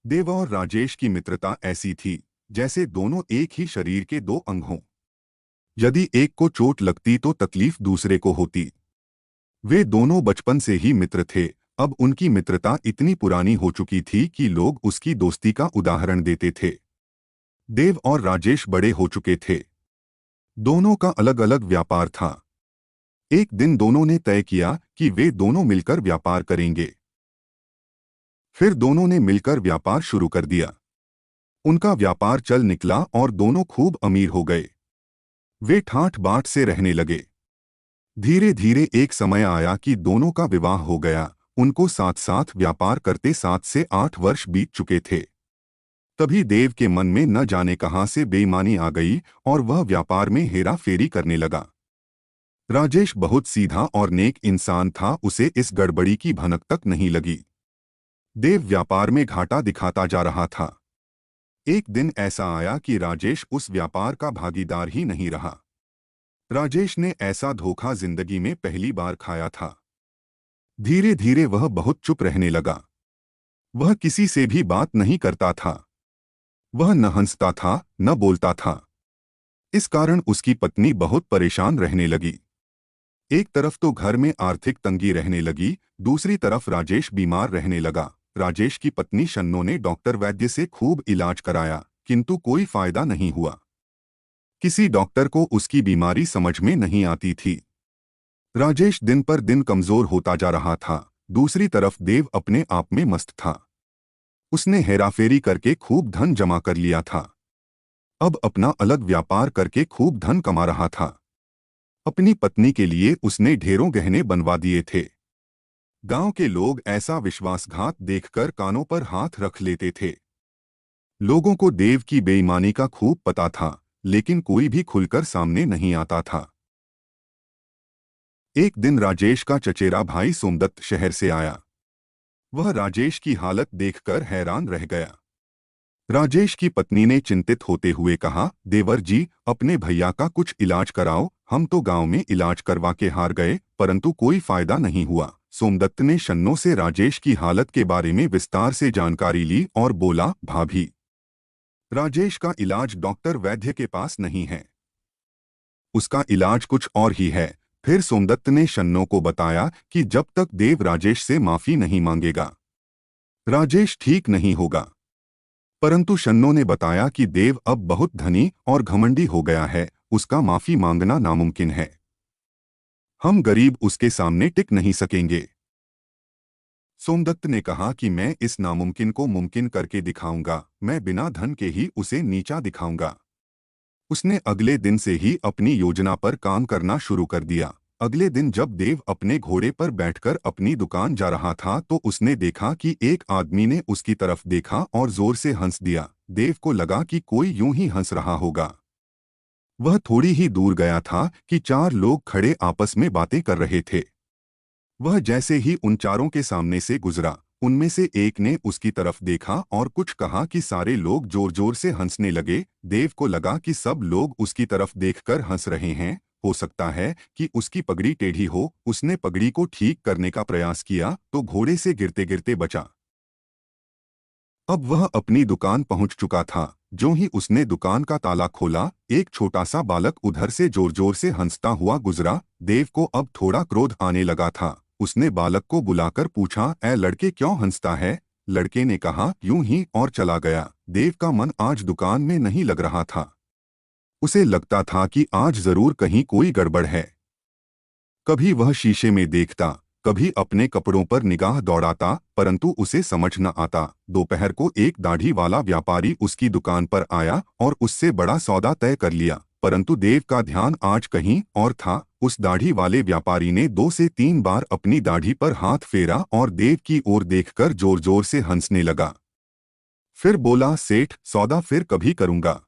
देव और राजेश की मित्रता ऐसी थी जैसे दोनों एक ही शरीर के दो अंग हों। यदि एक को चोट लगती तो तकलीफ दूसरे को होती। वे दोनों बचपन से ही मित्र थे। अब उनकी मित्रता इतनी पुरानी हो चुकी थी कि लोग उसकी दोस्ती का उदाहरण देते थे। देव और राजेश बड़े हो चुके थे। दोनों का अलग अलग व्यापार था। एक दिन दोनों ने तय किया कि वे दोनों मिलकर व्यापार करेंगे। फिर दोनों ने मिलकर व्यापार शुरू कर दिया। उनका व्यापार चल निकला और दोनों खूब अमीर हो गए। वे ठाठ बाट से रहने लगे। धीरे धीरे एक समय आया कि दोनों का विवाह हो गया। उनको साथ साथ व्यापार करते 7 से 8 वर्ष बीत चुके थे। तभी देव के मन में न जाने कहां से बेईमानी आ गई और वह व्यापार में हेरा फेरी करने लगा। राजेश बहुत सीधा और नेक इंसान था, उसे इस गड़बड़ी की भनक तक नहीं लगी। देव व्यापार में घाटा दिखाता जा रहा था। एक दिन ऐसा आया कि राजेश उस व्यापार का भागीदार ही नहीं रहा। राजेश ने ऐसा धोखा जिंदगी में पहली बार खाया था। धीरे धीरे वह बहुत चुप रहने लगा। वह किसी से भी बात नहीं करता था। वह न हंसता था न बोलता था। इस कारण उसकी पत्नी बहुत परेशान रहने लगी। एक तरफ तो घर में आर्थिक तंगी रहने लगी, दूसरी तरफ राजेश बीमार रहने लगा। राजेश की पत्नी शन्नो ने डॉक्टर वैद्य से खूब इलाज कराया, किंतु कोई फायदा नहीं हुआ। किसी डॉक्टर को उसकी बीमारी समझ में नहीं आती थी। राजेश दिन पर दिन कमजोर होता जा रहा था। दूसरी तरफ देव अपने आप में मस्त था। उसने हेराफेरी करके खूब धन जमा कर लिया था। अब अपना अलग व्यापार करके खूब धन कमा रहा था। अपनी पत्नी के लिए उसने ढेरों गहने बनवा दिए थे। गांव के लोग ऐसा विश्वासघात देखकर कानों पर हाथ रख लेते थे। लोगों को देव की बेईमानी का खूब पता था, लेकिन कोई भी खुलकर सामने नहीं आता था। एक दिन राजेश का चचेरा भाई सोमदत्त शहर से आया। वह राजेश की हालत देखकर हैरान रह गया। राजेश की पत्नी ने चिंतित होते हुए कहा, देवर जी, अपने भैया का कुछ इलाज कराओ। हम तो गांव में इलाज करवा के हार गए, परंतु कोई फायदा नहीं हुआ। सोमदत्त ने शन्नो से राजेश की हालत के बारे में विस्तार से जानकारी ली और बोला, भाभी, राजेश का इलाज डॉक्टर वैद्य के पास नहीं है। उसका इलाज कुछ और ही है। फिर सोमदत्त ने शन्नो को बताया कि जब तक देव राजेश से माफी नहीं मांगेगा, राजेश ठीक नहीं होगा। परंतु शन्नो ने बताया कि देव अब बहुत धनी और घमंडी हो गया है, उसका माफी मांगना नामुमकिन है। हम गरीब उसके सामने टिक नहीं सकेंगे। सोमदत्त ने कहा कि मैं इस नामुमकिन को मुमकिन करके दिखाऊंगा। मैं बिना धन के ही उसे नीचा दिखाऊंगा। उसने अगले दिन से ही अपनी योजना पर काम करना शुरू कर दिया। अगले दिन जब देव अपने घोड़े पर बैठकर अपनी दुकान जा रहा था तो उसने देखा कि एक आदमी ने उसकी तरफ देखा और जोर से हंस दिया। देव को लगा कि कोई यूं ही हंस रहा होगा। वह थोड़ी ही दूर गया था कि 4 लोग खड़े आपस में बातें कर रहे थे। वह जैसे ही उन चारों के सामने से गुजरा, उनमें से एक ने उसकी तरफ देखा और कुछ कहा कि सारे लोग जोर जोर से हंसने लगे। देव को लगा कि सब लोग उसकी तरफ देखकर हंस रहे हैं। हो सकता है कि उसकी पगड़ी टेढ़ी हो। उसने पगड़ी को ठीक करने का प्रयास किया तो घोड़े से गिरते गिरते बचा। अब वह अपनी दुकान पहुंच चुका था। जो ही उसने दुकान का ताला खोला, एक छोटा सा बालक उधर से जोर जोर से हंसता हुआ गुजरा। देव को अब थोड़ा क्रोध आने लगा था। उसने बालक को बुलाकर पूछा, ऐ लड़के, क्यों हंसता है? लड़के ने कहा, यूं ही, और चला गया। देव का मन आज दुकान में नहीं लग रहा था। उसे लगता था कि आज जरूर कहीं कोई गड़बड़ है। कभी वह शीशे में देखता, कभी अपने कपड़ों पर निगाह दौड़ाता, परंतु उसे समझ न आता। दोपहर को एक दाढ़ी वाला व्यापारी उसकी दुकान पर आया और उससे बड़ा सौदा तय कर लिया, परंतु देव का ध्यान आज कहीं और था। उस दाढ़ी वाले व्यापारी ने 2 से 3 बार अपनी दाढ़ी पर हाथ फेरा और देव की ओर देखकर जोर जोर से हंसने लगा। फिर बोला, सेठ, सौदा फिर कभी करूंगा।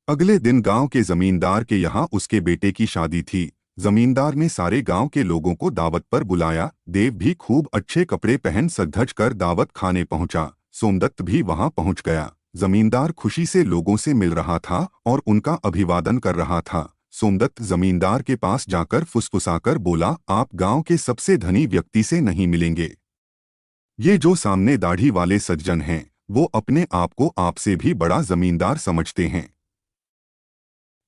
अगले दिन गांव के जमींदार के यहाँ उसके बेटे की शादी थी। जमींदार ने सारे गांव के लोगों को दावत पर बुलाया। देव भी खूब अच्छे कपड़े पहन सज-धज कर दावत खाने पहुंचा। सोमदत्त भी वहां पहुंच गया। जमींदार खुशी से लोगों से मिल रहा था और उनका अभिवादन कर रहा था। सोमदत्त जमींदार के पास जाकर फुसफुसाकर बोला, आप गांव के सबसे धनी व्यक्ति से नहीं मिलेंगे। ये जो सामने दाढ़ी वाले सज्जन हैं, वो अपने आप को आपसे भी बड़ा जमींदार समझते हैं।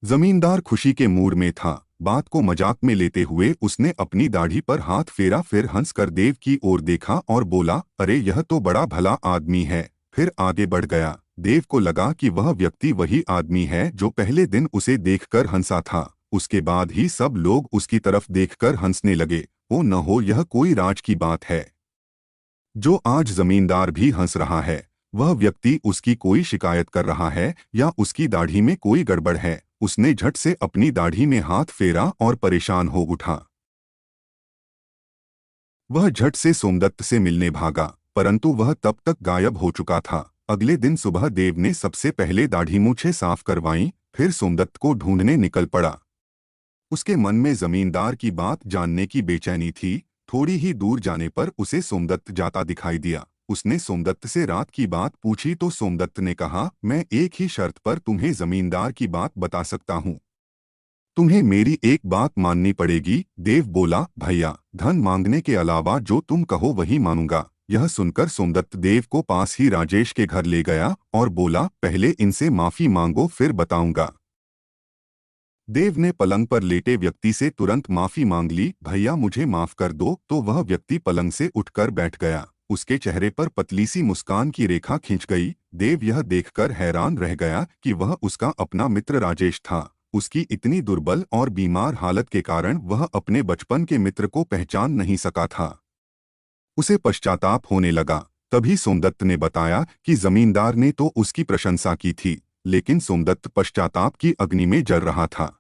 जमींदार खुशी के मूड में था। बात को मजाक में लेते हुए उसने अपनी दाढ़ी पर हाथ फेरा, फिर हंसकर देव की ओर देखा और बोला, अरे यह तो बड़ा भला आदमी है। फिर आगे बढ़ गया। देव को लगा कि वह व्यक्ति वही आदमी है जो पहले दिन उसे देखकर हंसा था। उसके बाद ही सब लोग उसकी तरफ देखकर हंसने लगे। ओ न हो, यह कोई राज की बात है जो आज जमींदार भी हंस रहा है। वह व्यक्ति उसकी कोई शिकायत कर रहा है या उसकी दाढ़ी में कोई गड़बड़ है। उसने झट से अपनी दाढ़ी में हाथ फेरा और परेशान हो उठा। वह झट से सोमदत्त से मिलने भागा, परंतु वह तब तक गायब हो चुका था। अगले दिन सुबह देव ने सबसे पहले दाढ़ी मूछें साफ करवाईं, फिर सोमदत्त को ढूंढने निकल पड़ा। उसके मन में जमींदार की बात जानने की बेचैनी थी। थोड़ी ही दूर जाने पर उसे सोमदत्त जाता दिखाई दिया। उसने सोमदत्त से रात की बात पूछी तो सोमदत्त ने कहा, मैं एक ही शर्त पर तुम्हें जमींदार की बात बता सकता हूँ। तुम्हें मेरी एक बात माननी पड़ेगी। देव बोला, भैया, धन मांगने के अलावा जो तुम कहो वही मानूंगा। यह सुनकर सोमदत्त देव को पास ही राजेश के घर ले गया और बोला, पहले इनसे माफी मांगो, फिर बताऊंगा। देव ने पलंग पर लेटे व्यक्ति से तुरंत माफी मांग ली। भैया मुझे माफ कर दो। तो वह व्यक्ति पलंग से उठकर बैठ गया। उसके चेहरे पर पतली सी मुस्कान की रेखा खिंच गई। देव यह देखकर हैरान रह गया कि वह उसका अपना मित्र राजेश था। उसकी इतनी दुर्बल और बीमार हालत के कारण वह अपने बचपन के मित्र को पहचान नहीं सका था। उसे पश्चाताप होने लगा। तभी सोमदत्त ने बताया कि जमींदार ने तो उसकी प्रशंसा की थी, लेकिन सोमदत्त पश्चाताप की अग्नि में जल रहा था।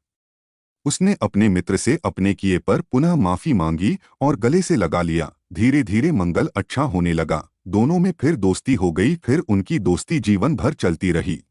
उसने अपने मित्र से अपने किए पर पुनः माफी मांगी और गले से लगा लिया। धीरे धीरे मंगल अच्छा होने लगा। दोनों में फिर दोस्ती हो गई। फिर उनकी दोस्ती जीवन भर चलती रही।